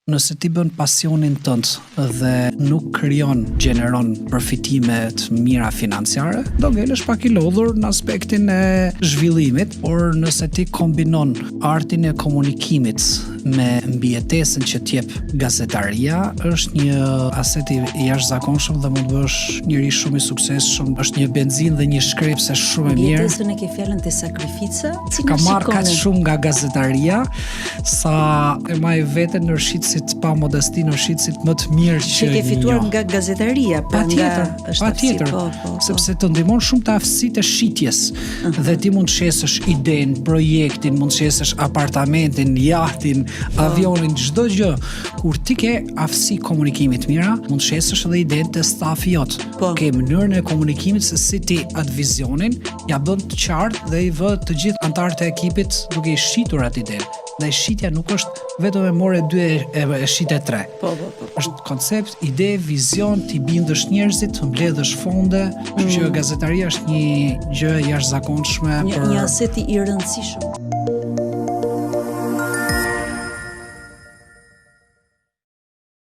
Nëse ti bën pasionin tënd dhe nuk gjeneron përfitime të mira financiare, do ngelesh pak i lodhur në aspektin e zhvillimit, por nëse ti kombinon artin e komunikimit me mbijetesën që t'jep gazetaria, është një aset i jashtëzakonshëm dhe mund të bësh njëri shumë i suksesshëm, është një benzinë dhe një shkrepse shumë e mirë. Mbijetesën e ke fjalën te sakrifica, ka marrë kaq shumë nga gazetaria sa e maj veten në shitësit pa modesti, në shitësit më të mirë që ke fituar nga gazetaria, patjetër, sepse të ndihmon shumë të aftësitë e shitjes. Dhe ti mund të shesësh idenë, projektin, mund të shesësh apartamentin, jahtin, avionin, çdo gjë. Kur ti ke aftësi komunikimit mira, mund të shesësh edhe idenë të stafi jot. Ke mënyrën e komunikimit se si ti atë vizionin ja bën të qartë dhe i vë të gjithë anëtarët e ekipit duke i shitur atë idenë. Dhe shitja nuk është vetëm e more 2 e shite 3. Është koncept, ide, vizion, ti bindësh njerëzit, mbledhësh fonde, kështu që gazetaria është një gjë jashtëzakonshme një aset i rëndësishëm.